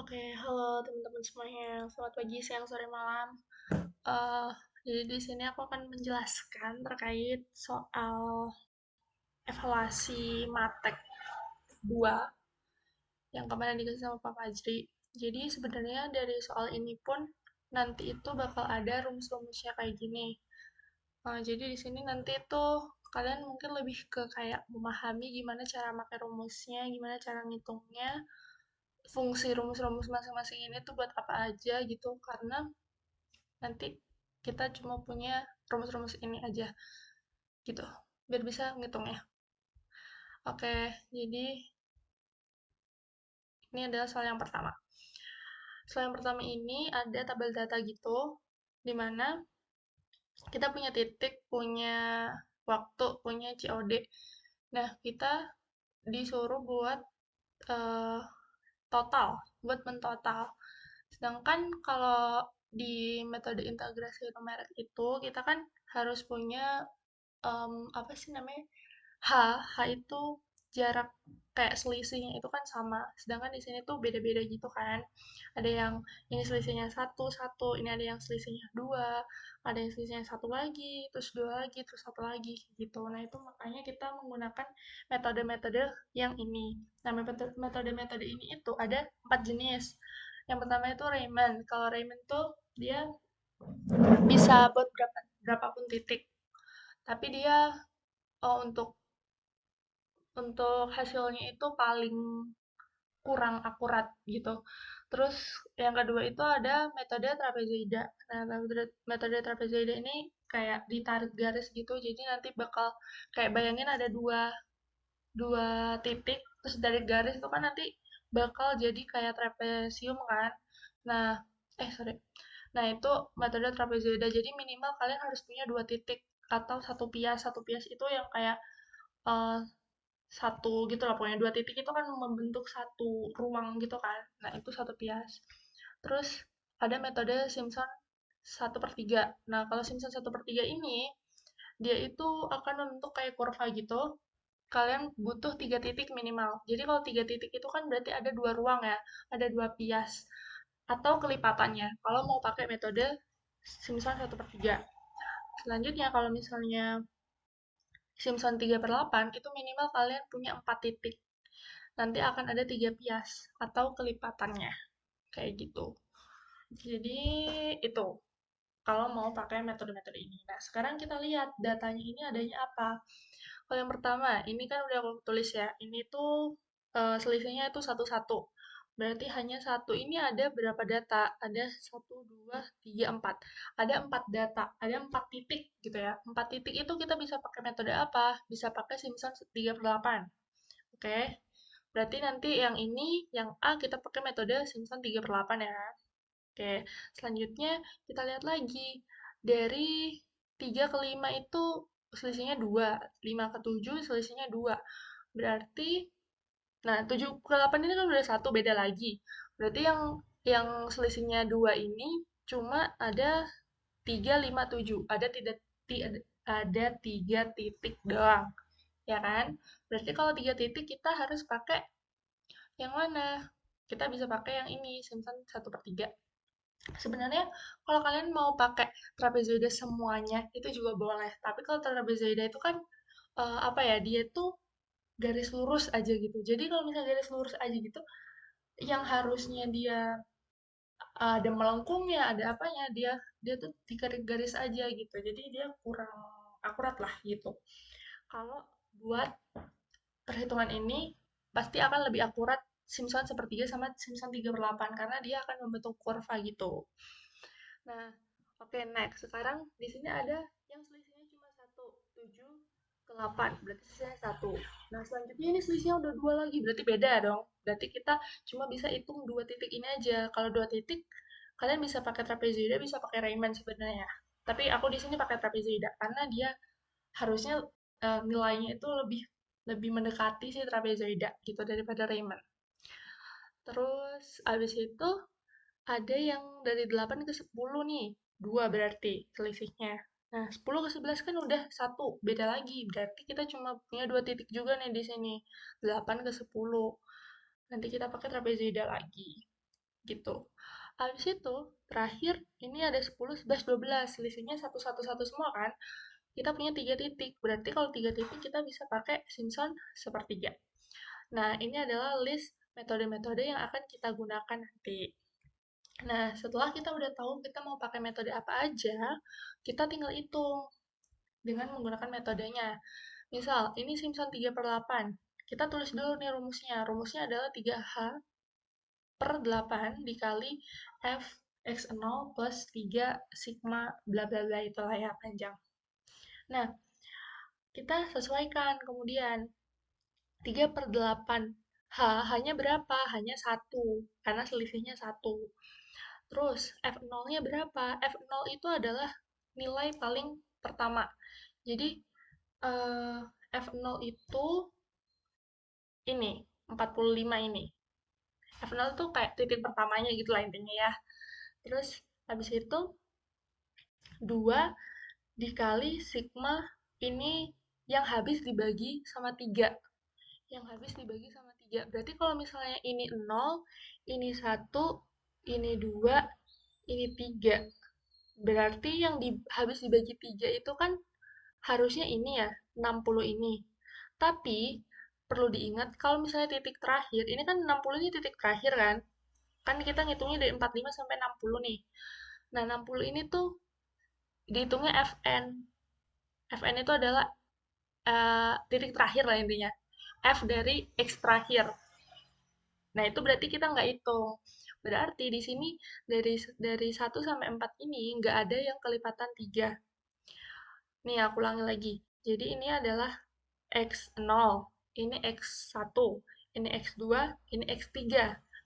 Oke, halo teman-teman semuanya. Selamat pagi, siang, sore, malam. Eh, jadi di sini aku akan menjelaskan terkait soal evaluasi Matek 2 yang kemarin dikasih sama Pak Fajri. Jadi sebenarnya dari soal ini pun nanti itu bakal ada rumus-rumusnya kayak gini. Jadi di sini nanti itu kalian mungkin lebih ke kayak memahami gimana cara pakai rumusnya, gimana cara ngitungnya, fungsi rumus-rumus masing-masing ini tuh buat apa aja gitu, karena nanti kita cuma punya rumus-rumus ini aja gitu biar bisa ngitungnya. Oke, jadi ini adalah soal yang pertama. Soal yang pertama ini ada tabel data gitu, dimana kita punya titik, punya waktu, punya COD. Nah, kita disuruh buat eh, total, buat mentotal. Sedangkan kalau di metode integrasi numerik itu, kita kan harus punya apa sih namanya, H, H itu jarak kayak selisihnya itu kan sama. Sedangkan di sini tuh beda-beda gitu kan. Ada yang ini selisihnya satu, satu, ini ada yang selisihnya dua, ada yang selisihnya satu lagi, terus dua lagi, terus satu lagi gitu. Nah itu makanya kita menggunakan metode-metode yang ini. Nah metode-metode ini itu ada 4 jenis. Yang pertama itu Riemann. Kalau Riemann tuh dia bisa buat berapapun titik. Tapi dia untuk hasilnya itu paling kurang akurat gitu. Terus yang kedua itu ada metode trapezoida. Nah, metode trapezoida ini kayak ditarik garis gitu. Jadi nanti bakal kayak bayangin ada dua dua titik, terus dari garis itu kan nanti bakal jadi kayak trapesium kan. Nah, sorry. Nah, itu metode trapezoida. Jadi minimal kalian harus punya dua titik atau satu pias. Satu pias itu yang kayak eh, satu gitu lah, pokoknya dua titik itu kan membentuk satu ruang gitu kan. Nah, itu satu pias. Terus ada metode Simpson 1/3. Nah, kalau Simpson 1/3 ini, dia itu akan membentuk kayak kurva gitu. Kalian butuh tiga titik minimal. Jadi kalau tiga titik itu kan berarti ada dua ruang ya, ada dua pias. Atau kelipatannya, kalau mau pakai metode Simpson 1/3. Selanjutnya, kalau misalnya Simpson 3/8, itu minimal kalian punya 4 titik. Nanti akan ada tiga pias atau kelipatannya kayak gitu. Jadi itu kalau mau pakai metode-metode ini. Nah, sekarang kita lihat datanya ini adanya apa. Kalau yang pertama, ini kan udah aku tulis ya. Ini tuh selisihnya itu satu-satu. Berarti hanya satu. Ini ada berapa data? Ada satu, dua, tiga, empat. Ada 4 data, ada 4 titik gitu ya. 4 titik itu kita bisa pakai metode apa? Bisa pakai Simpson 3/8. Oke. Berarti nanti yang ini, yang A kita pakai metode Simpson 3/8 ya. Oke, selanjutnya kita lihat lagi. Dari 3 ke 5 itu selisihnya 2, 5 ke 7 selisihnya 2. Berarti, nah 7 ke 8 ini kan udah satu, beda lagi. Berarti yang selisihnya 2 ini cuma ada 3, 5, 7. Ada 3 titik doang, ya kan? Berarti kalau 3 titik kita harus pakai yang mana? Kita bisa pakai yang ini, Simpson 1/3. Sebenarnya kalau kalian mau pakai trapezoida semuanya itu juga boleh. Tapi kalau trapezoida itu kan apa ya? Dia tuh garis lurus aja gitu. Jadi kalau misalnya garis lurus aja gitu, yang harusnya dia ada melengkungnya, ada apanya, dia dia tuh di garis aja gitu. Jadi dia kurang akurat lah gitu. Kalau buat perhitungan ini pasti akan lebih akurat Simpson 1/3 sama Simpson 3/8 karena dia akan membentuk kurva gitu. Nah, oke, next. Sekarang di sini ada yang selisihnya cuma satu, 7 ke 8, berarti selisihnya satu. Nah, selanjutnya ini selisihnya udah dua lagi, berarti beda dong. Berarti kita cuma bisa hitung dua titik ini aja. Kalau dua titik, kalian bisa pakai trapezoida, bisa pakai Riemann sebenarnya. Tapi aku di sini pakai trapezoida karena dia harusnya nilainya itu lebih lebih mendekati si trapezoida gitu daripada Riemann. Terus abis itu ada yang dari 8 ke 10 nih, 2 berarti selisihnya. Nah, 10 ke 11 kan udah satu, beda lagi. Berarti kita cuma punya dua titik juga nih di sini. 8 ke 10. Nanti kita pakai trapezoida lagi. gitu. Habis itu, terakhir, ini ada 10, 11, 12, selisihnya 1, 1, 1 semua kan? Kita punya 3 titik, berarti kalau 3 titik kita bisa pakai Simpson sepertiga. Nah, ini adalah list metode-metode yang akan kita gunakan nanti. Nah, setelah kita udah tahu kita mau pakai metode apa aja, kita tinggal hitung dengan menggunakan metodenya. Misal, ini Simpson 3/8. Kita tulis dulu nih rumusnya. Rumusnya adalah 3H/8 dikali F X0 plus 3 sigma bla bla bla itulah ya panjang. Nah, kita sesuaikan kemudian 3/8 H-nya berapa? Hanya 1, karena selisihnya 1. Terus, F0-nya berapa? F0 itu adalah nilai paling pertama. Jadi, eh, F0 itu ini, 45 ini. F0 tuh kayak titik pertamanya gitu lah intinya ya. Terus, habis itu 2 dikali sigma ini yang habis dibagi sama 3. Yang habis dibagi sama 3. Berarti kalau misalnya ini 0, ini 1, ini 2, ini 3. Berarti yang habis dibagi 3 itu kan harusnya ini ya, 60 ini. Tapi perlu diingat kalau misalnya titik terakhir, ini kan 60 ini titik terakhir kan? Kan kita ngitungnya dari 45 sampai 60 nih. Nah, 60 ini tuh dihitungnya Fn. Fn itu adalah titik terakhir lah intinya. F dari X terakhir. Nah, itu berarti kita nggak hitung. Berarti di sini dari 1 sampai 4 ini nggak ada yang kelipatan 3. Nih, aku ulangi lagi. Jadi ini adalah X0, ini X1, ini X2, ini X3.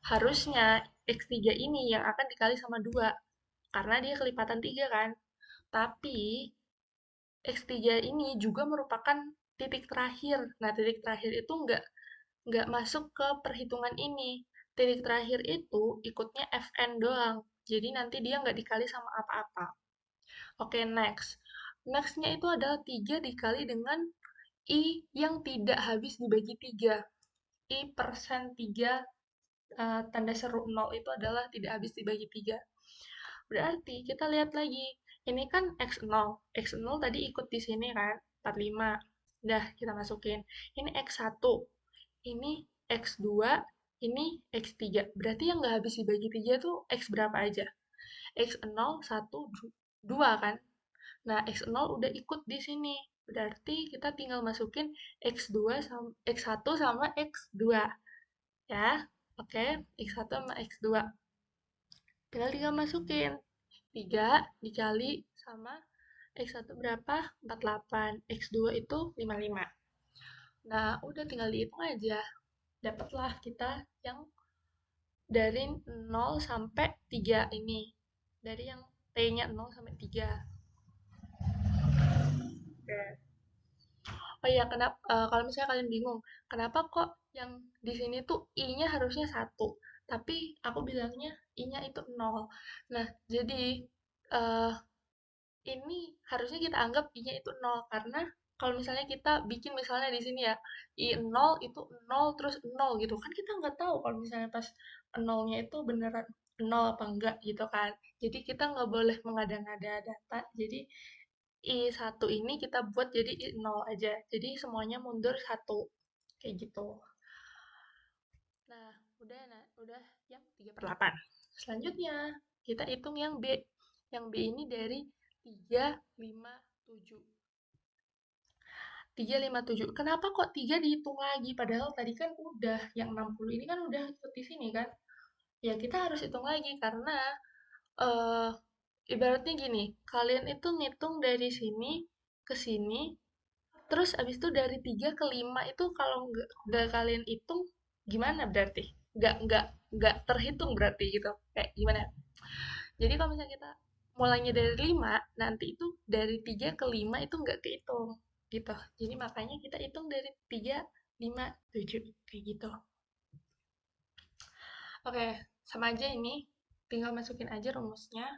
Harusnya X3 ini yang akan dikali sama 2, karena dia kelipatan 3 kan. Tapi X3 ini juga merupakan titik terakhir. Nah, titik terakhir itu nggak masuk ke perhitungan ini. Titik terakhir itu ikutnya Fn doang. Jadi nanti dia nggak dikali sama apa-apa. Oke, next. Next-nya itu adalah 3 dikali dengan I yang tidak habis dibagi 3. I persen 3 tanda seru 0 itu adalah tidak habis dibagi 3. Berarti kita lihat lagi. Ini kan X0. X0 tadi ikut di sini kan, 45. Dah, kita masukin. Ini X1. Ini X2. Ini X3. Berarti yang nggak habis dibagi 3 tuh X berapa aja? X0, 1, 2 kan? Nah, X0 udah ikut di sini. Berarti kita tinggal masukin X2 sama X1 sama X2. Ya, oke. X1 sama X2. Tinggal masukin. 3 dikali sama X1 berapa? 48. X2 itu 55. Nah, udah tinggal dihitung aja. Dapatlah kita yang dari 0 sampai 3 ini. Dari yang T-nya 0 sampai 3. Oke. Oh iya, kalau misalnya kalian bingung, kenapa kok yang di sini tuh I-nya harusnya 1, tapi aku bilangnya I-nya itu 0. Nah, jadi eh, ini harusnya kita anggap I-nya itu 0, karena kalau misalnya kita bikin misalnya di sini ya, I0 itu 0 terus 0 gitu, kan kita nggak tahu kalau misalnya pas 0-nya itu beneran 0 apa enggak gitu kan. Jadi kita nggak boleh mengada-ngada data, jadi I1 ini kita buat jadi I0 aja. Jadi semuanya mundur 1. Kayak gitu. Nah, udah yang 3/8. Selanjutnya, kita hitung yang B. Yang B ini dari 357. 357. Kenapa kok 3 dihitung lagi? Padahal tadi kan udah, yang 60 ini kan udah ikut di sini kan? Ya, kita harus hitung lagi karena eh ibaratnya gini, kalian itu ngitung dari sini ke sini. Terus abis itu dari 3 ke 5 itu kalau nggak kalian hitung gimana berarti? Nggak terhitung berarti gitu. Kayak gimana? Jadi kalau misalnya kita mulainya dari 5, nanti itu dari 3 ke 5 itu nggak kehitung gitu. Jadi makanya kita hitung dari 3, 5, 7 kayak gitu. Oke, sama aja ini. Tinggal masukin aja rumusnya.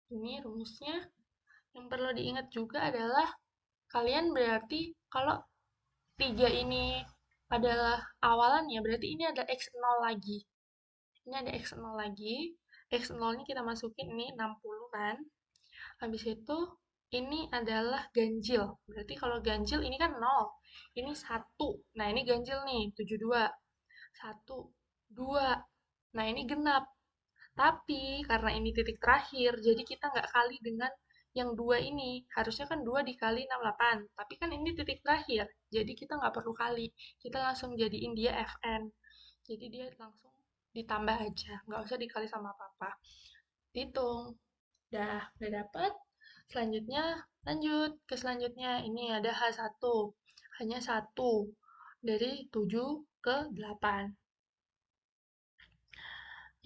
Ini rumusnya. Yang perlu diingat juga adalah kalian berarti kalau 3 ini adalah awalannya, berarti ini ada X0 lagi. Ini ada X0 lagi. X0-nya kita masukin ini 60 kan. Habis itu ini adalah ganjil. Berarti kalau ganjil ini kan 0. Ini 1. Nah, ini ganjil nih, 72. 1, 2. Nah, ini genap. Tapi karena ini titik terakhir, jadi kita nggak kali dengan yang 2 ini. Harusnya kan 2 dikali 68. Tapi kan ini titik terakhir, jadi kita nggak perlu kali. Kita langsung jadiin dia Fn. Jadi dia langsung ditambah aja, nggak usah dikali sama apa-apa. Hitung. Udah dapet. Selanjutnya, lanjut ke selanjutnya. Ini ada H1. Hanya 1. Dari 7 ke 8.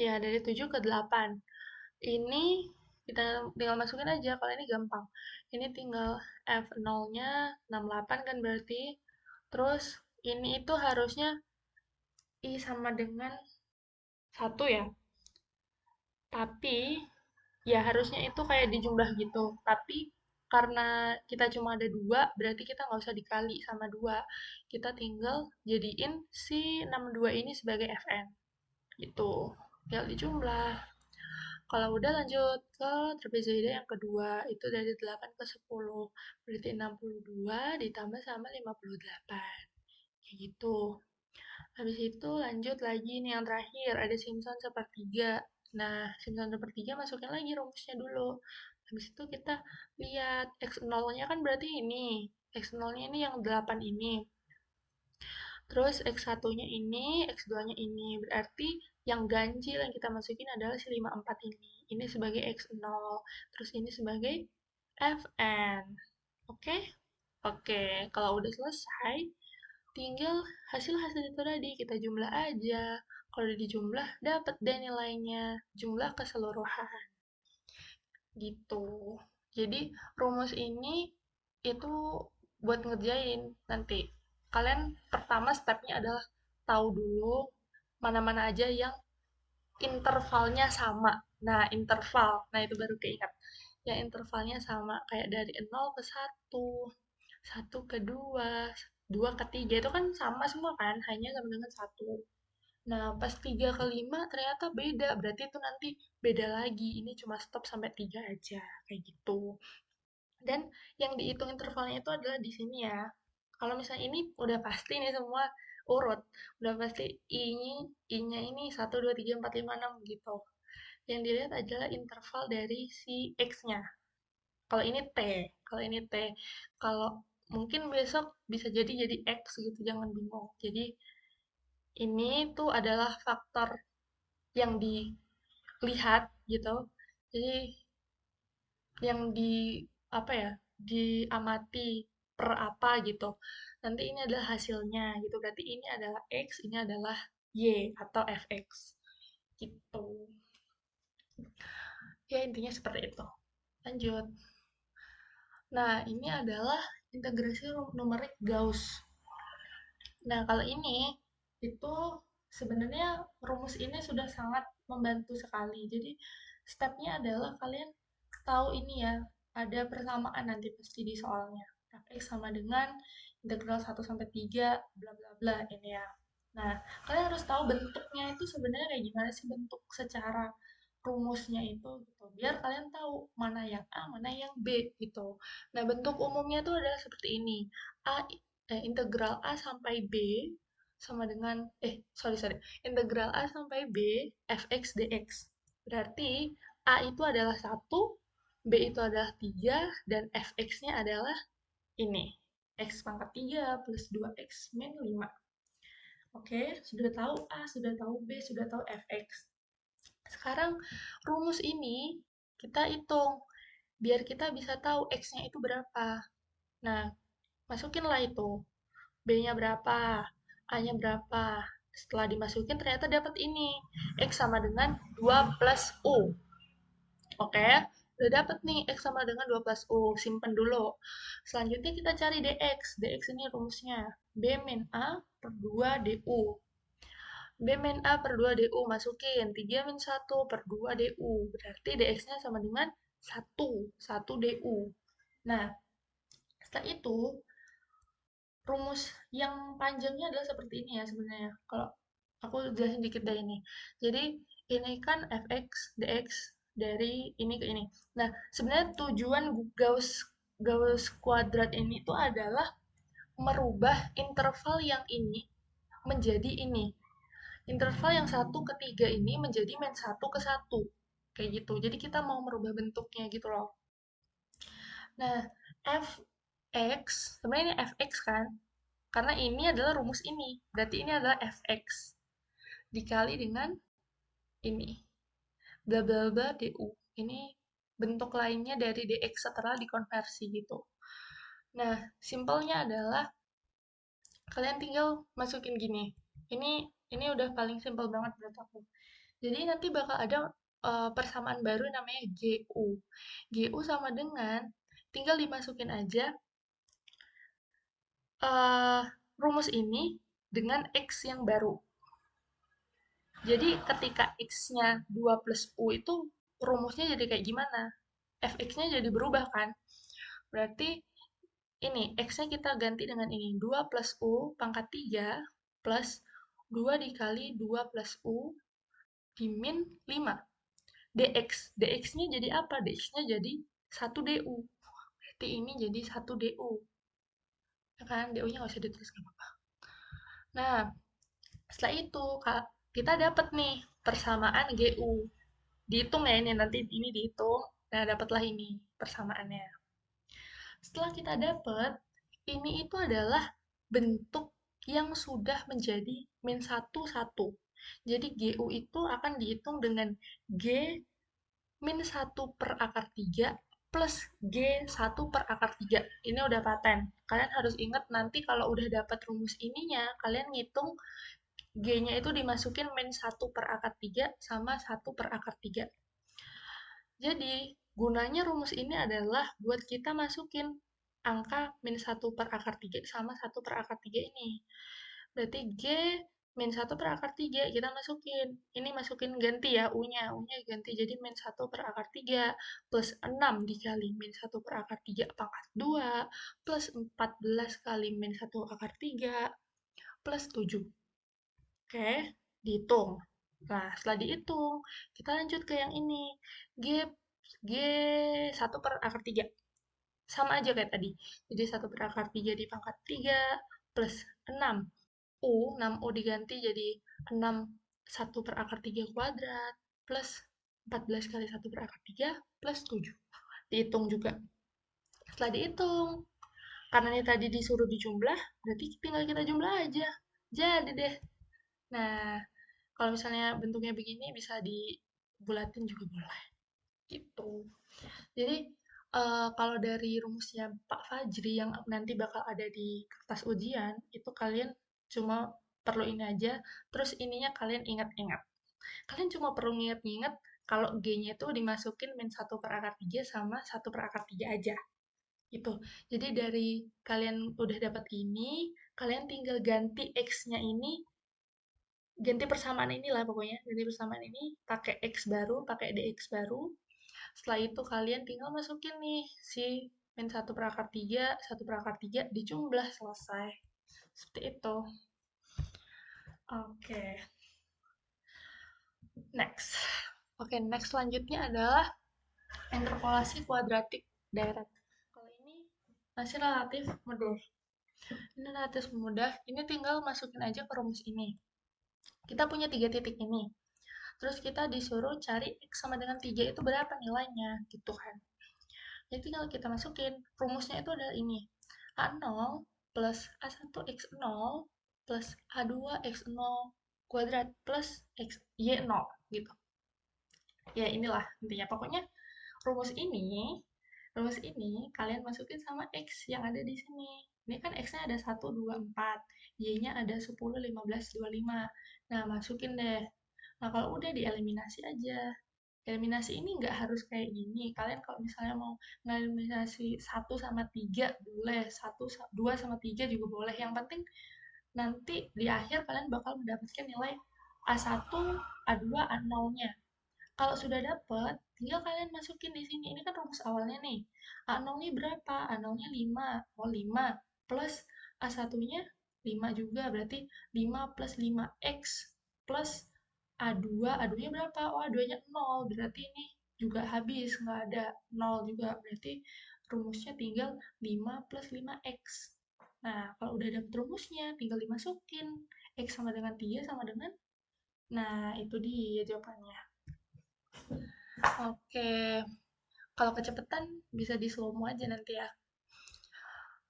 Ya, dari 7 ke 8. Ini kita tinggal masukin aja, kalau ini gampang. Ini tinggal F0-nya 68 kan berarti. Terus ini itu harusnya I sama dengan 1 ya. Tapi ya harusnya itu kayak dijumlah gitu. Tapi karena kita cuma ada 2, berarti kita nggak usah dikali sama 2. Kita tinggal jadiin si 62 ini sebagai Fn. Gitu. Tinggal dijumlah. Kalau udah lanjut ke trapezoida yang kedua, itu dari 8 ke 10. Berarti 62 ditambah sama 58. Kayak gitu. Habis itu lanjut lagi nih yang terakhir, ada Simpson sepertiga. Nah, Simpson sepertiga masukin lagi rumusnya dulu. Habis itu kita lihat X0-nya kan berarti ini. X0-nya ini yang 8 ini. Terus X1-nya ini, X2-nya ini. Berarti yang ganjil yang kita masukin adalah si 54 ini. Ini sebagai X0. Terus ini sebagai Fn. Oke? Oke, kalau udah selesai, tinggal hasil-hasil itu tadi kita jumlah aja. Kalau udah dijumlah, dapat deh nilainya. Jumlah keseluruhan. Gitu. Jadi, rumus ini itu buat ngerjain nanti. Kalian pertama stepnya adalah tahu dulu mana-mana aja yang intervalnya sama. Nah, interval. Nah, itu baru keingat. Yang intervalnya sama. Kayak dari 0 ke 1, 1 ke 2, 2 ke 3. Itu kan sama semua kan? Hanya sama dengan 1. Nah, pas 3 ke 5 ternyata beda. Berarti itu nanti beda lagi. Ini cuma stop sampai 3 aja. Kayak gitu. Dan yang dihitung intervalnya itu adalah di sini ya. Kalau misalnya ini udah pasti nih semua urut. Udah pasti I-nya ini 1, 2, 3, 4, 5, 6 gitu. Yang dilihat adalah interval dari si X-nya. Kalau ini T, kalau ini T. Kalau mungkin besok bisa jadi X gitu, jangan bingung. Jadi ini tuh adalah faktor yang dilihat gitu. Jadi yang di apa ya, diamati per apa gitu. Nanti ini adalah hasilnya gitu. Berarti ini adalah X, ini adalah Y atau fx gitu. Ya intinya seperti itu. Lanjut. Nah, ini adalah integrasi numerik Gauss. Nah, kalau ini itu sebenarnya rumus ini sudah sangat membantu sekali. Jadi, stepnya adalah kalian tahu ini ya, ada persamaan nanti pasti di soalnya. Fx sama dengan integral 1 sampai 3 bla bla bla ini ya. Nah, kalian harus tahu bentuknya itu sebenarnya kayak gimana sih bentuk secara rumusnya itu gitu. Biar kalian tahu mana yang A, mana yang B gitu. Nah, bentuk umumnya itu adalah seperti ini. Integral A sampai B sama dengan sorry. Integral A sampai B fx dx. Berarti A itu adalah 1, B itu adalah 3 dan fx-nya adalah ini. X pangkat 3 plus 2x min 5. Oke, sudah tahu A, sudah tahu B, sudah tahu fx. Sekarang rumus ini kita hitung biar kita bisa tahu x-nya itu berapa. Nah, masukinlah itu. B-nya berapa, A-nya berapa. Setelah dimasukin ternyata dapat ini. X sama dengan 2 plus U. Oke, udah dapat nih X sama dengan 2 plus U. Simpen dulu. Selanjutnya kita cari DX. DX ini rumusnya. B min A per 2 DU. B min A per 2 DU masukin. 3 min 1 per 2 DU. Berarti DX-nya sama dengan 1. 1 DU. Nah, setelah itu rumus yang panjangnya adalah seperti ini ya sebenarnya. Kalau Aku jelasin dikit deh ini. Jadi ini kan fx dx dari ini ke ini. Nah, sebenarnya tujuan Gauss Gauss kuadrat ini tuh adalah merubah interval yang ini menjadi ini. Interval yang 1 ke 3 ini menjadi min 1 ke 1. Kayak gitu. Jadi kita mau merubah bentuknya gitu loh. Nah, fx, sebenarnya ini fx kan? Karena ini adalah rumus ini. Berarti ini adalah fx dikali dengan ini. Bla bla bla du. Ini bentuk lainnya dari dx setelah dikonversi gitu. Nah, simpelnya adalah kalian tinggal masukin gini. Ini udah paling simpel banget menurut aku. Jadi nanti bakal ada persamaan baru namanya GU. GU sama dengan tinggal dimasukin aja uh, rumus ini dengan X yang baru. Jadi ketika X-nya 2 plus U itu rumusnya jadi kayak gimana? Fx-nya jadi berubah kan? Berarti ini X-nya kita ganti dengan ini. 2 plus U pangkat 3 plus 2 dikali 2 plus U dimin 5. dx. dx-nya jadi apa? dx-nya jadi 1 du. Berarti ini jadi 1 du. Ya kan? du-nya nggak usah ditulis, nggak apa-apa. Nah, setelah itu kita dapat nih persamaan GU. Dihitung ya ini, nanti ini dihitung. Nah, dapatlah ini persamaannya. Setelah kita dapat, ini itu adalah bentuk yang sudah menjadi min 1, 1. Jadi GU itu akan dihitung dengan G min 1 per akar 3 plus G1 per akar 3. Ini udah paten. Kalian harus ingat nanti kalau udah dapat rumus ininya, kalian ngitung G-nya itu dimasukin min 1 per akar 3 sama 1 per akar 3. Jadi, gunanya rumus ini adalah buat kita masukin angka min 1 per akar 3 sama 1 per akar 3 ini. Berarti G min 1 per akar 3 kita masukin. Ini masukin ganti ya, U-nya. U-nya ganti jadi min 1 per akar 3 plus 6 dikali min 1 per akar 3 pangkat 2 plus 14 kali min 1 akar 3 plus 7. Oke, dihitung. Nah, setelah dihitung, kita lanjut ke yang ini. G G 1 per akar 3. Sama aja kayak tadi. Jadi 1 per akar 3 dipangkat 3 plus 6. 6U diganti jadi 6 1 per akar 3 kuadrat plus 14 kali 1 per akar 3 plus 7. Dihitung juga. Setelah dihitung, karena ini tadi disuruh dijumlah, berarti tinggal kita jumlah aja. Jadi deh. Nah, kalau misalnya bentuknya begini bisa dibulatin juga boleh. Gitu. Jadi kalau dari rumusnya Pak Fajri yang nanti bakal ada di kertas ujian, itu kalian cuma perlu ini aja, terus ininya kalian ingat-ingat. Kalian cuma perlu ingat-ingat kalau G-nya itu dimasukin min 1 per akar 3 sama 1 per akar 3 aja. Gitu. Jadi dari kalian udah dapat ini, kalian tinggal ganti X-nya ini, ganti persamaan inilah pokoknya, ganti persamaan ini, pakai X baru, pakai DX baru, setelah itu kalian tinggal masukin nih si min 1 per akar 3, 1 per akar 3 dijumlah selesai. Seperti itu. Oke. Next. Oke, next selanjutnya adalah interpolasi kuadratik direct. Kalau ini masih relatif mudah. Ini relatif mudah. Ini tinggal masukin aja ke rumus ini. Kita punya 3 titik ini. Terus kita disuruh cari X sama dengan 3 itu berapa nilainya, gitu kan. Jadi tinggal kita masukin, rumusnya itu adalah ini. A0 plus A1X0 plus A2X0 kuadrat plus Y0 gitu. Ya inilah intinya. Pokoknya rumus ini kalian masukin sama X yang ada di sini. Ini kan X-nya ada 1, 2, 4. Y-nya ada 10, 15, 25. Nah, masukin deh. Nah, kalau udah dieliminasi aja. Eliminasi ini nggak harus kayak gini. Kalian kalau misalnya mau ngeliminasi 1 sama 3 boleh, 2 sama 3 juga boleh. Yang penting nanti di akhir kalian bakal mendapatkan nilai A1, A2, A0-nya. Kalau sudah dapat, tinggal kalian masukin di sini. Ini kan rumus awalnya nih. A0-nya berapa? A0-nya 5. Oh, 5 plus A1-nya 5 juga. Berarti 5 plus 5X plus A2, A2-nya berapa? Oh, A2-nya 0, berarti ini juga habis, nggak ada 0 juga, berarti rumusnya tinggal 5 plus 5x. Nah, kalau udah dapet rumusnya, tinggal dimasukin. X sama dengan 3 sama dengan, nah itu dia jawabannya. Oke, kalau kecepatan bisa di slow mo aja nanti ya.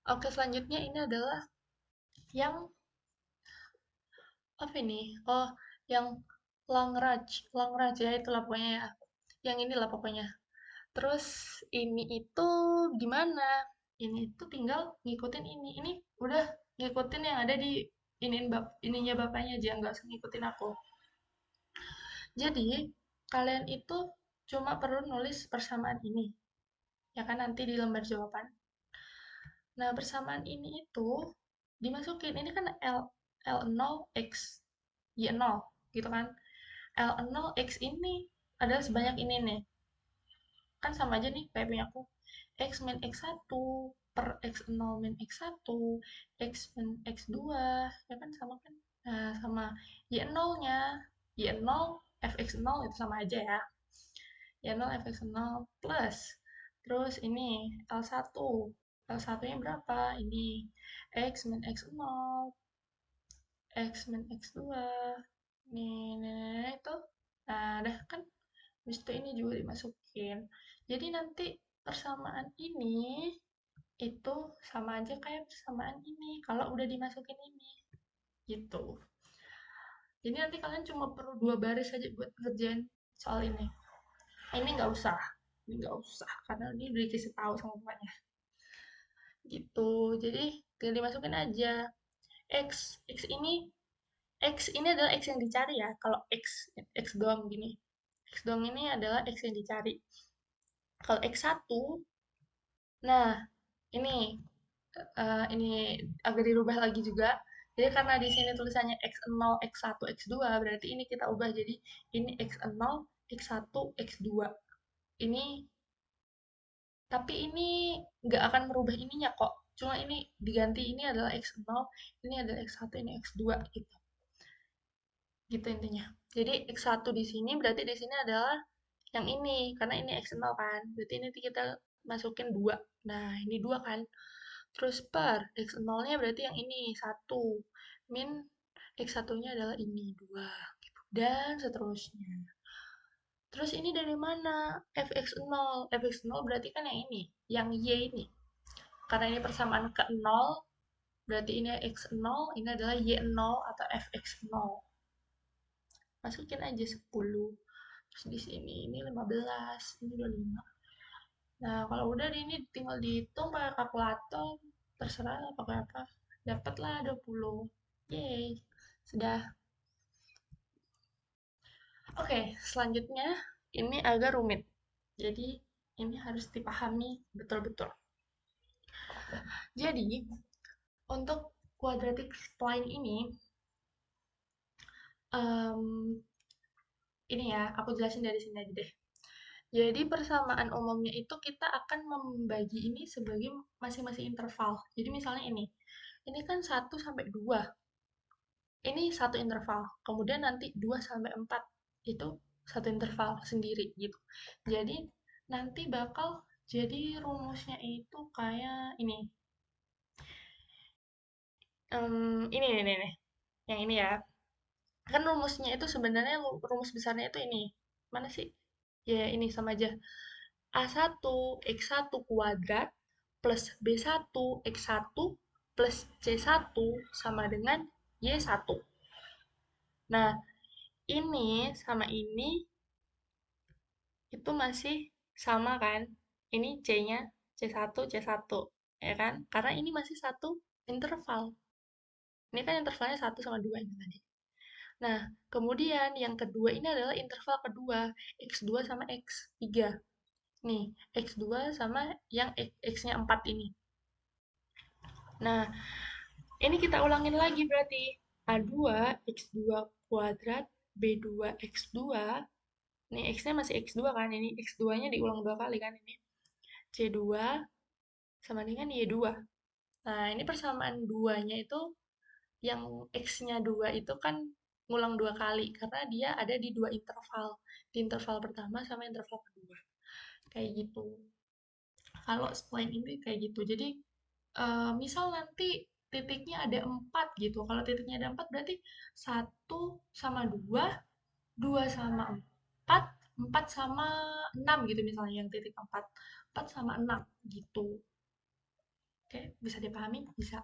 Oke, selanjutnya ini adalah yang apa ini? Oh, yang Lagrange ya itulah pokoknya ya. Yang inilah pokoknya. Terus ini itu gimana? Ini itu tinggal ngikutin ini. Ini udah ngikutin yang ada di ininya bapaknya aja, nggak usah ngikutin aku. Jadi, kalian itu cuma perlu nulis persamaan ini. Ya kan nanti di lembar jawaban. Nah, persamaan ini itu dimasukin. Ini kan L0 X Y0 gitu kan. L0 X ini adalah sebanyak ini nih. Kan sama aja nih kayak punya aku. X min X1 per X0 min X1, X min X2, ya kan sama kan? Nah, sama Y0-nya, Y0 fx0 itu sama aja ya. Y0 fx0 plus, terus ini L1, L1-nya berapa? Ini X min X0, X min X2, nih itu. Nah, dah kan habis itu ini juga dimasukin. Jadi nanti persamaan ini itu sama aja kayak persamaan ini kalau udah dimasukin ini. Gitu. Jadi nanti kalian cuma perlu 2 baris aja buat ngerjain soal ini. Ini nggak usah. Ini nggak usah karena ini udah dikasih tahu sama bapaknya. Gitu. Jadi tinggal dimasukin aja. X ini adalah X yang dicari ya. Kalau X doang gini. X doang ini adalah X yang dicari. Kalau X1, nah ini ini agak dirubah lagi juga. Jadi karena di sini tulisannya X0, X1, X2, berarti ini kita ubah jadi ini X0, X1, X2. Ini, tapi ini nggak akan merubah ininya kok. Cuma ini diganti, ini adalah X0, ini adalah X1, ini X2 gitu. Gitu intinya. Jadi X1 di sini berarti di sini adalah yang ini, karena ini X0 kan. Berarti ini kita masukin 2. Nah, ini 2 kan. Terus per X0-nya berarti yang ini 1. Min X1-nya adalah ini 2. Gitu. Dan seterusnya. Terus ini dari mana? Fx0. Fx0 berarti kan yang ini. Yang Y ini. Karena ini persamaan ke 0. Berarti ini X0. Ini adalah Y0 atau Fx0. Masukin aja 10. Terus di sini ini 15. Ini 25. Nah, kalau udah ini tinggal dihitung pakai kalkulator, terserah lah pakai apa. Dapatlah 20. Yeay, sudah. Oke, selanjutnya ini agak rumit. Jadi, ini harus dipahami betul-betul. Jadi, untuk quadratic spline em, ini ya, aku jelasin dari sini aja deh. Jadi persamaan umumnya itu kita akan membagi ini sebagai masing-masing interval. Jadi misalnya ini kan 1 sampai 2. Ini satu interval. Kemudian nanti 2 sampai 4 itu satu interval sendiri gitu. Jadi nanti bakal jadi rumusnya itu kayak ini. Ini nih. Yang ini ya. Kan rumusnya itu sebenarnya rumus besarnya itu ini. Mana sih? Ya ini sama aja. A1 X1 kuadrat plus B1 X1 plus C1 sama dengan Y1. Nah, ini sama ini itu masih sama kan? Ini C-nya C1, C1, ya kan? Karena ini masih satu interval. Ini kan intervalnya 1 sama 2 ini tadi. Nah, kemudian yang kedua ini adalah interval kedua, X2 sama X3. Nih, X2 sama yang X-nya 4 ini. Nah, ini kita ulangin lagi berarti. A2, X2 kuadrat, B2, X2. Nih, X-nya masih X2 kan? Ini X2-nya diulang 2 kali kan ini. C2 sama dengan Y2. Nah, ini persamaan 2-nya itu, yang X-nya 2 itu kan ngulang 2 kali, karena dia ada di 2 interval. Di interval pertama sama interval kedua. Kayak gitu. Kalau spline ini kayak gitu. Jadi, misal nanti titiknya ada 4 gitu. Kalau titiknya ada 4 berarti 1 sama 2, 2 sama 4, 4 sama 6 gitu misalnya yang titik 4. 4 sama 6 gitu. Oke, bisa dipahami? Bisa.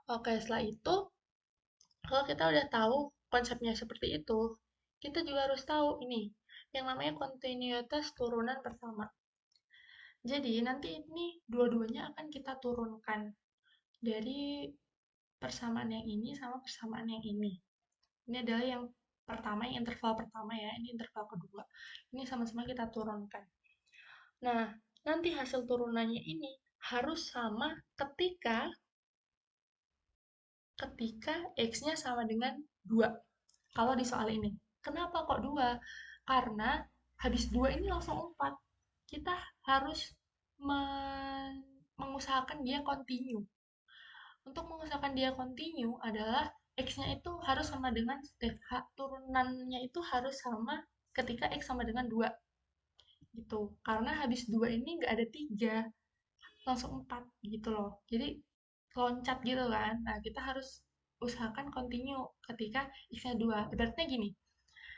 Oke, setelah itu, kalau kita udah tahu konsepnya seperti itu, kita juga harus tahu ini, yang namanya kontinuitas turunan pertama. Jadi, nanti ini dua-duanya akan kita turunkan dari persamaan yang ini sama persamaan yang ini. Ini adalah yang pertama, yang interval pertama ya, ini interval kedua. Ini sama-sama kita turunkan. Nah, nanti hasil turunannya ini harus sama ketika ketika x-nya sama dengan 2. Kalau di soal ini. Kenapa kok 2? Karena habis 2 ini langsung 4. Kita harus mengusahakan dia continue. Untuk mengusahakan dia continue adalah x-nya itu harus sama dengan turunannya itu harus sama ketika x sama dengan 2 gitu. Karena habis 2 ini nggak ada 3, langsung 4 gitu loh. Jadi loncat gitu kan. Nah, kita harus usahakan continue ketika x-nya 2. Ibaratnya gini,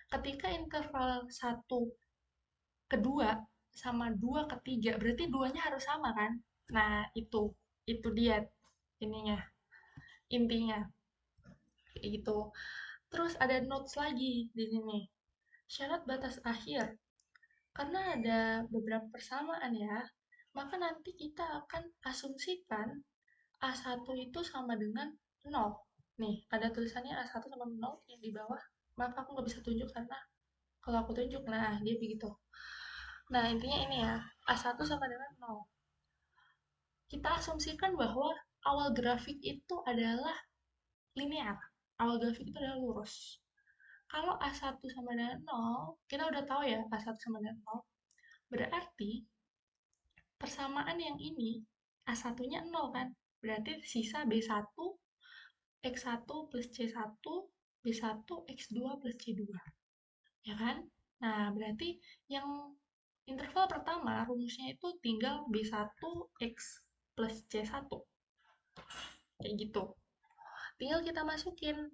ketika interval 1 ke 2 sama 2 ke 3, berarti 2-nya harus sama kan? Nah, itu dia ininya, intinya. Kayak gitu. Terus ada notes lagi di sini. Syarat batas akhir. Karena ada beberapa persamaan ya, maka nanti kita akan asumsikan A1 itu sama dengan 0. Nih, ada tulisannya A1 sama 0 yang di bawah. Maka aku nggak bisa tunjuk karena kalau aku tunjuk, nah dia begitu. Nah, intinya ini ya, A1 sama dengan 0. Kita asumsikan bahwa awal grafik itu adalah linear. Awal grafik itu adalah lurus. Kalau A1 sama dengan 0, kita udah tahu ya A1 sama dengan 0. Berarti persamaan yang ini A1-nya 0 kan? Berarti sisa B1, X1 plus C1, B1, X2 plus C2. Ya kan? Nah, berarti yang interval pertama rumusnya itu tinggal B1 X plus C1. Kayak gitu. Tinggal kita masukin.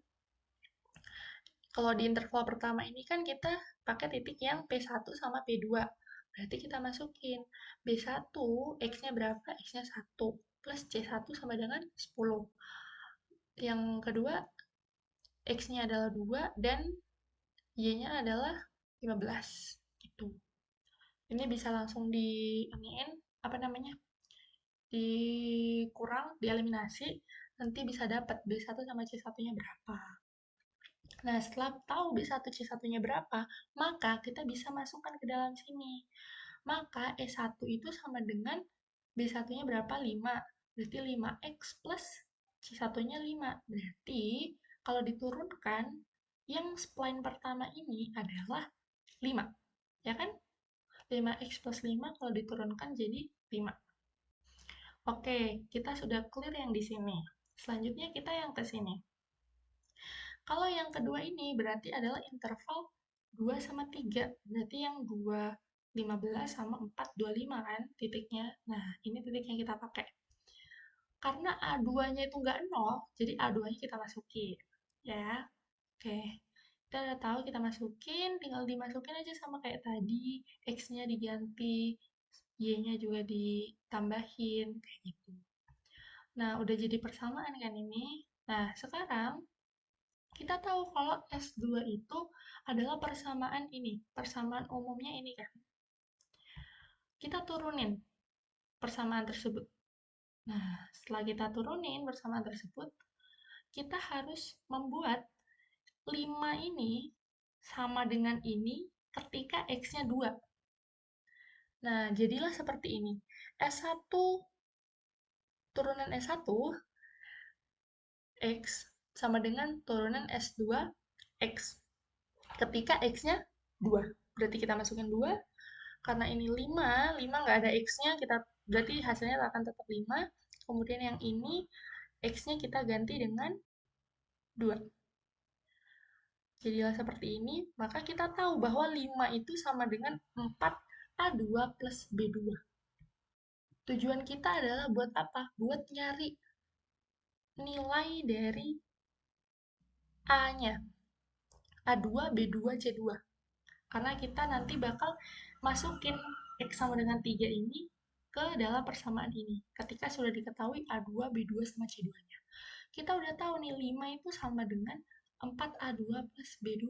Kalau di interval pertama ini kan kita pakai titik yang P1 sama P2. Berarti kita masukin B1, X-nya berapa? X-nya 1. Plus C1 sama dengan 10. Yang kedua, X-nya adalah 2 dan Y-nya adalah 15. Gitu. Ini bisa langsung di iniin, apa namanya? Dikurang, dieliminasi, nanti bisa dapat B1 sama C1-nya berapa. Nah, setelah tahu B1 C1-nya berapa, maka kita bisa masukkan ke dalam sini. Maka E1 itu sama dengan B1-nya berapa? 5. Berarti 5X plus C1-nya 5. Berarti kalau diturunkan, yang spline pertama ini adalah 5. Ya kan? 5X plus 5 kalau diturunkan jadi 5. Oke, kita sudah clear yang di sini. Selanjutnya kita yang ke sini. Kalau yang kedua ini berarti adalah interval 2 sama 3. Berarti yang 2, 15 sama 4, 25 kan titiknya. Nah, ini titik yang kita pakai. Karena A2-nya itu nggak 0, jadi A2-nya kita masukin. Ya, oke. Kita udah tahu kita masukin, tinggal dimasukin aja sama kayak tadi. X-nya diganti, Y-nya juga ditambahin, kayak gitu. Nah, udah jadi persamaan kan ini. Nah, sekarang kita tahu kalau S2 itu adalah persamaan ini, persamaan umumnya ini kan. Kita turunin persamaan tersebut. Nah, setelah kita turunin persamaan tersebut, kita harus membuat 5 ini sama dengan ini ketika X-nya 2. Nah, jadilah seperti ini. S1 turunan S1, X sama dengan turunan S2, X. Ketika X-nya 2. Berarti kita masukin 2. Karena ini 5, 5 nggak ada X-nya, kita berarti hasilnya akan tetap 5. Kemudian yang ini, X-nya kita ganti dengan 2. Jadilah seperti ini, maka kita tahu bahwa 5 itu sama dengan 4A2 plus B2. Tujuan kita adalah buat apa? Buat nyari nilai dari A-nya. A2, B2, C2. Karena kita nanti bakal masukin X sama dengan 3 ini ke dalam persamaan ini. Ketika sudah diketahui A2, B2, sama C2-nya. Kita udah tahu nih 5 itu sama dengan 4A2 plus B2.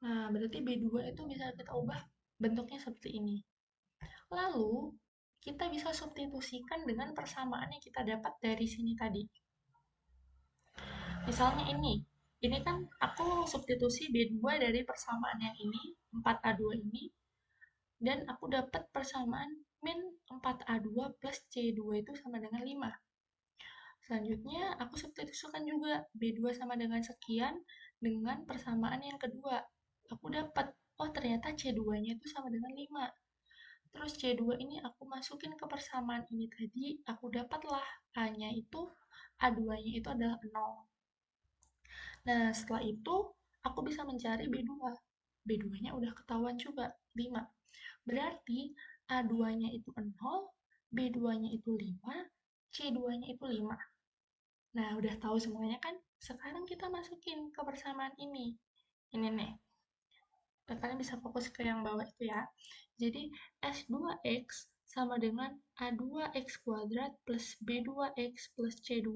Nah, berarti B2 itu bisa kita ubah bentuknya seperti ini. Lalu, kita bisa substitusikan dengan persamaan yang kita dapat dari sini tadi. Misalnya ini kan aku substitusi B2 dari persamaan yang ini, 4A2 ini, dan aku dapat persamaan min 4A2 plus C2 itu sama dengan 5. Selanjutnya, aku substitusikan juga B2 sama dengan sekian dengan persamaan yang kedua. Aku dapat, oh ternyata C2-nya itu sama dengan 5. Terus C2 ini aku masukin ke persamaan ini tadi, aku dapatlah A-nya itu, A2-nya itu adalah 0. Nah, setelah itu, aku bisa mencari B2. B2-nya udah ketahuan juga, 5. Berarti A2-nya itu 0, B2-nya itu 5, C2-nya itu 5. Nah, udah tahu semuanya kan? Sekarang kita masukin ke persamaan ini. Ini nih. Kalian bisa fokus ke yang bawah itu ya. Jadi, S2X sama dengan A2X kuadrat plus B2X plus C2.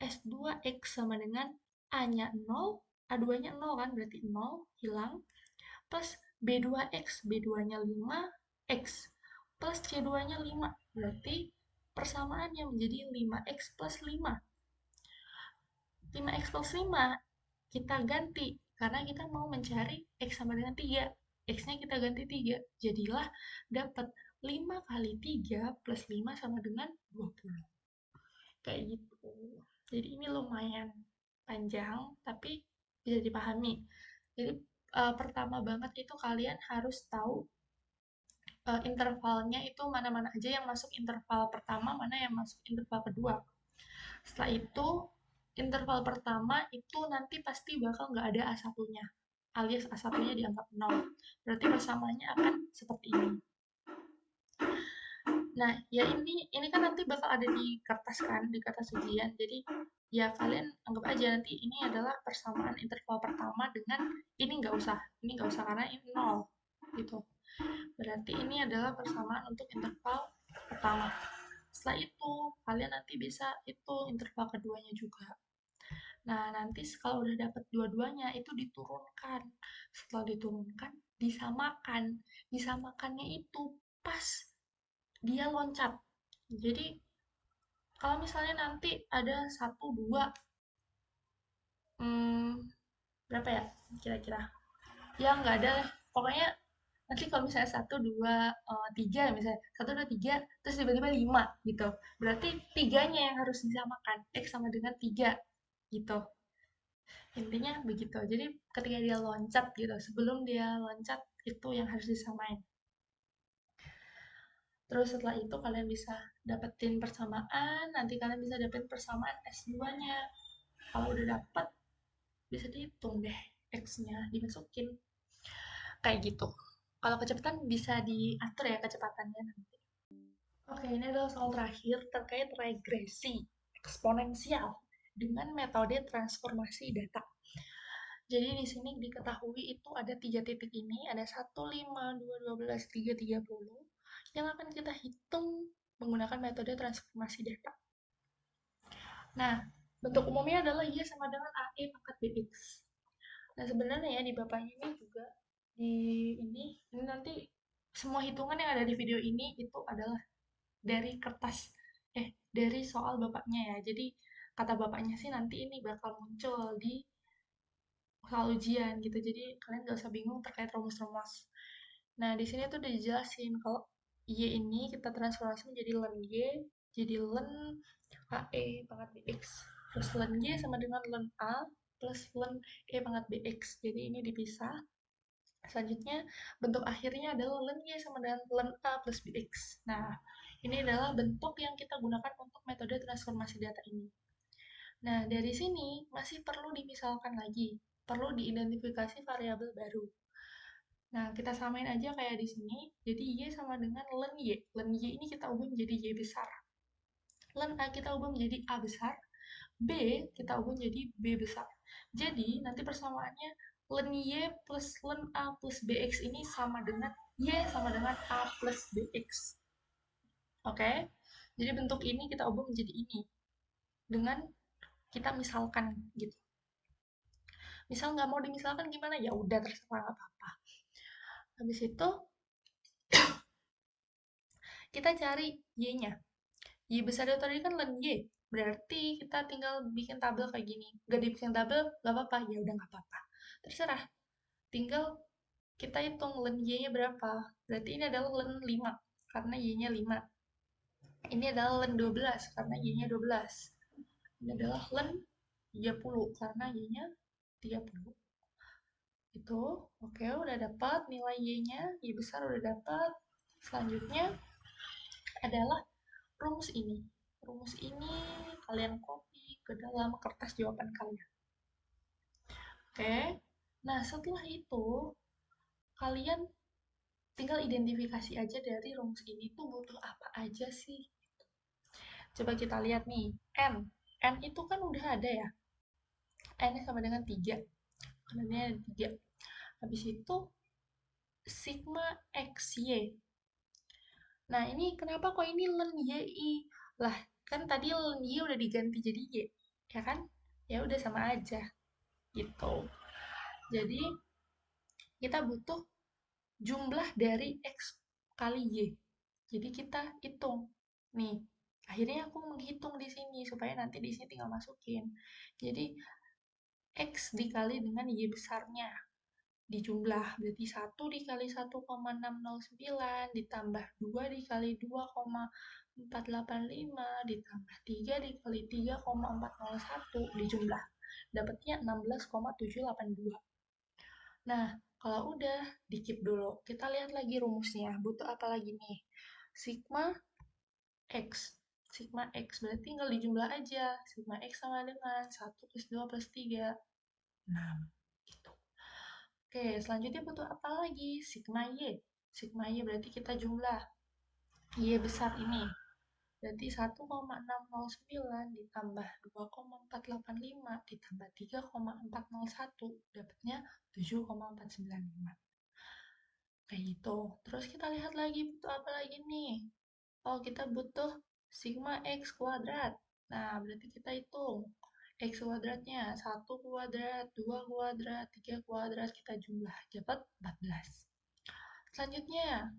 S2X sama dengan A-nya 0, A2-nya 0 kan, berarti 0, hilang, plus B2X, B2-nya 5, X, plus C2-nya 5, berarti persamaannya menjadi 5X plus 5. 5X plus 5 kita ganti, karena kita mau mencari X sama dengan 3. X-nya kita ganti 3, jadilah dapat 5 kali 3 plus 5 sama dengan 20. Kayak gitu. Jadi ini lumayan panjang, tapi bisa dipahami. Jadi pertama banget itu kalian harus tahu intervalnya itu mana-mana aja yang masuk interval pertama, mana yang masuk interval kedua. Setelah itu, interval pertama itu nanti pasti bakal nggak ada A1-nya, alias A1-nya dianggap 0. Berarti persamaannya akan seperti ini. Nah, ya ini kan nanti bakal ada di kertas kan, di kertas ujian. Jadi, ya kalian anggap aja nanti ini adalah persamaan interval pertama dengan ini nggak usah karena ini 0, gitu. Berarti ini adalah persamaan untuk interval pertama. Setelah itu, kalian nanti bisa itu interval keduanya juga. Nah, nanti kalau udah dapat dua-duanya, itu diturunkan. Setelah diturunkan, disamakan. Disamakannya itu pas dia loncat. Jadi, kalau misalnya nanti ada satu, dua, hmm, berapa ya kira-kira? Ya, nggak ada lah. Pokoknya nanti kalau misalnya satu, dua, tiga misalnya. Satu, dua, tiga, terus tiba-tiba lima gitu. Berarti tiganya yang harus disamakan. X sama dengan tiga gitu. Intinya begitu. Jadi ketika dia loncat gitu, sebelum dia loncat itu yang harus disamain. Terus setelah itu kalian bisa dapetin persamaan, nanti kalian bisa dapetin persamaan S2-nya. Kalau udah dapet, bisa dihitung deh X-nya, dimasukin. Kayak gitu. Kalau kecepatan bisa diatur ya kecepatannya nanti. Oke, ini adalah soal terakhir terkait regresi eksponensial dengan metode transformasi data. Jadi di sini diketahui itu ada 3 titik ini, ada 1, 5, 2, 12, 3, 30, yang akan kita hitung menggunakan metode transformasi data. Nah, bentuk umumnya adalah Y sama dengan AE pangkat BX. Nah, sebenarnya ya di bapaknya ini juga, di ini nanti semua hitungan yang ada di video ini itu adalah dari kertas, dari soal bapaknya ya. Jadi, kata bapaknya sih nanti ini bakal muncul di soal ujian gitu. Jadi kalian gak usah bingung terkait rumus-rumus. Nah, di sini tuh udah dijelasin kalau Y ini kita transformasi menjadi len Y, jadi len AE pangkat BX. Terus len Y sama dengan len A plus len E pangkat BX. Jadi ini dipisah. Selanjutnya, bentuk akhirnya adalah len Y sama dengan len A plus BX. Nah, ini adalah bentuk yang kita gunakan untuk metode transformasi data ini. Nah, dari sini masih perlu dimisalkan lagi. perlu diidentifikasi variabel baru. Nah, kita samain aja kayak di sini. Jadi Y sama dengan len Y. Len Y ini kita ubah menjadi Y besar. Len A kita ubah menjadi A besar. B kita ubah menjadi B besar. Jadi, nanti persamaannya len Y plus len A plus BX ini sama dengan Y sama dengan A plus BX. Oke? Jadi bentuk ini kita ubah menjadi ini. Dengan kita misalkan gitu. Misal nggak mau dimisalkan gimana? Ya udah terserah nggak apa-apa. Habis itu kita cari Y-nya. Y besar itu tadi kan len Y. Berarti kita tinggal bikin tabel kayak gini. Gak dibikin tabel, gak apa-apa. Ya udah gak apa-apa. Terserah. Tinggal kita hitung len Y-nya berapa. Berarti ini adalah len 5. Karena Y-nya 5. Ini adalah len 12. Karena Y-nya 12. Ini adalah len 30. Karena Y-nya 30. Itu, oke, udah dapat nilai Y-nya. Y besar udah dapat. Selanjutnya adalah rumus ini. Rumus ini kalian copy ke dalam kertas jawaban kalian. Oke. Nah, setelah itu kalian tinggal identifikasi aja dari rumus ini tuh butuh apa aja sih. Coba kita lihat nih, N. N itu kan udah ada ya. N sama dengan 3. Karena ini ada 3. Habis itu sigma XY. Nah, ini kenapa kok ini len YI? Lah, kan tadi len Y udah diganti jadi Y. Ya kan? Ya udah sama aja. Gitu. Jadi, kita butuh jumlah dari X kali Y. Jadi kita hitung. Nih, akhirnya aku menghitung di sini supaya nanti di sini tinggal masukin. Jadi X dikali dengan Y besarnya dijumlah. Berarti 1 dikali 1,609 ditambah 2 dikali 2,485 ditambah 3 dikali 3,401 dijumlah. Dapatnya 16,782. Nah, kalau udah, dikip dulu. Kita lihat lagi rumusnya. Butuh apa lagi nih? Sigma X. Sigma X berarti tinggal dijumlah aja. Sigma X sama dengan 1 plus 2 plus 3. 6. Gitu. Oke, selanjutnya butuh apa lagi? Sigma Y. Sigma Y berarti kita jumlah. Y besar ini. Berarti 1,609 ditambah 2,485 ditambah 3,401 dapatnya 7,495. Kayak gitu. Terus kita lihat lagi butuh apa lagi nih? Oh, kita butuh sigma X kuadrat. Nah, berarti kita hitung. X kuadratnya 1 kuadrat, 2 kuadrat, 3 kuadrat, kita jumlah. Dapat 14. Selanjutnya,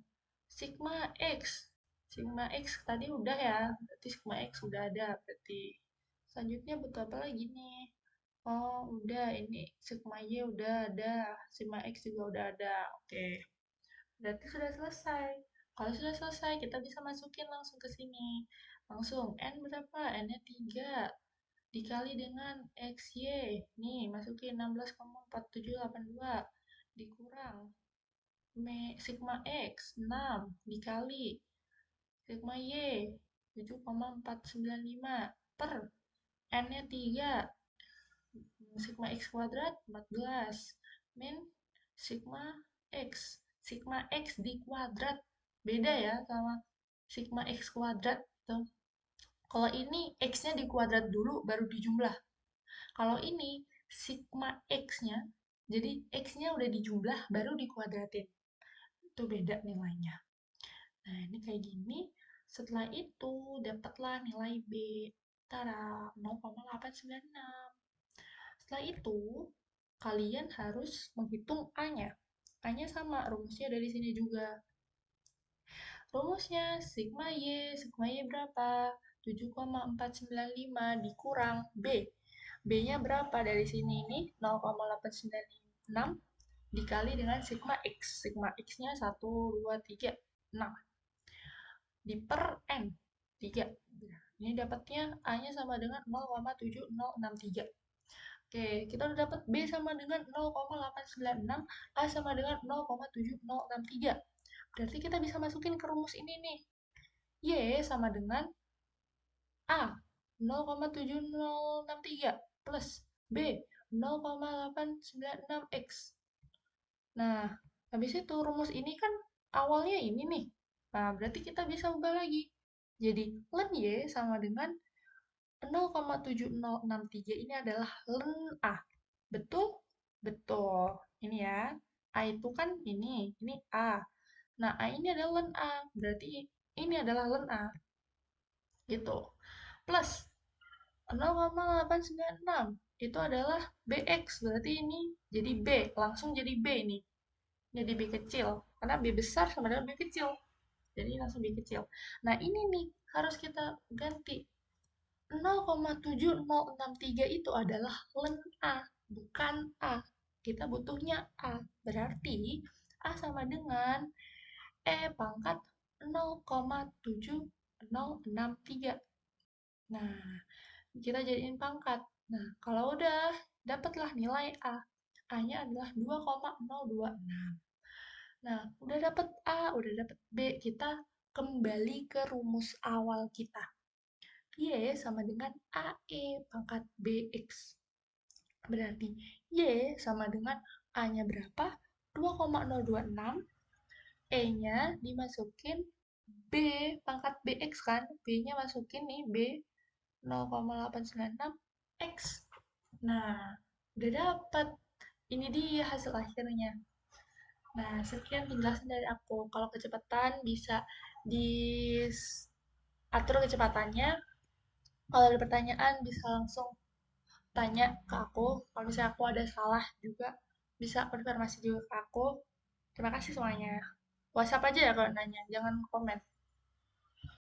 sigma X. Sigma X tadi udah ya, berarti sigma X udah ada. Berarti selanjutnya butuh apa lagi nih? Oh, udah. Ini sigma Y udah ada. Sigma X juga udah ada. Oke. Berarti sudah selesai. Kalau sudah selesai, kita bisa masukin langsung ke sini. Langsung, N berapa? N-nya 3. Dikali dengan XY. Nih, masukin 16,4782. Dikurang. Sigma X, 6. Dikali. Sigma Y, 7,495. Per. N-nya 3. Sigma X kuadrat, 14. Min sigma X. Sigma X di kuadrat. Beda ya sama sigma X kuadrat. Tuh. Kalau ini X-nya di kuadrat dulu, baru dijumlah. Kalau ini sigma X-nya, jadi X-nya udah dijumlah, baru dikuadratin. Itu beda nilainya. Nah, ini kayak gini. Setelah itu, dapatlah nilai B. Tara, 0,896. Setelah itu, kalian harus menghitung A-nya. A-nya sama, rumusnya dari sini juga. Rumusnya sigma Y berapa? 7,495 dikurang B. B-nya berapa dari sini? Ini 0,896 dikali dengan sigma X. Sigma X-nya 1, 2, 3, 6. Di per N, 3. Ini dapatnya A-nya sama dengan 0,7063. Oke, kita udah dapat B sama dengan 0,896, A sama dengan 0,7063. Berarti kita bisa masukin ke rumus ini nih. Y sama dengan A 0,7063 plus B 0,896 X. Nah, habis itu rumus ini kan awalnya ini nih. Nah, berarti kita bisa ubah lagi. Jadi, ln Y sama dengan 0,7063 ini adalah ln A. Betul? Betul. Ini ya. A itu kan ini A. Nah, A ini adalah ln A. Berarti ini adalah ln A. Gitu. Plus 0,896 itu adalah BX. Berarti ini jadi B. Langsung jadi B nih. Jadi B kecil. Karena B besar sama dengan B kecil. Jadi langsung B kecil. Nah, ini nih harus kita ganti. 0,7063 itu adalah ln A, bukan A. Kita butuhnya A. Berarti A sama dengan E pangkat 0,7063. Nah, kita jadiin pangkat. Nah, kalau udah, dapatlah nilai A. A-nya adalah 2,026. Nah, udah dapet A, udah dapet B, kita kembali ke rumus awal kita. Y sama dengan AE pangkat BX. Berarti Y sama dengan A-nya berapa? 2,026. E-nya dimasukin B pangkat BX kan? B-nya masukin nih B 0,896 X. Nah, udah dapat. Ini dia hasil akhirnya. Nah, sekian penjelasan dari aku. Kalau kecepatan bisa diatur kecepatannya. Kalau ada pertanyaan bisa langsung tanya ke aku. Kalau misalnya aku ada salah juga bisa konfirmasi juga ke aku. Terima kasih semuanya. WhatsApp aja ya kalau nanya, jangan komen.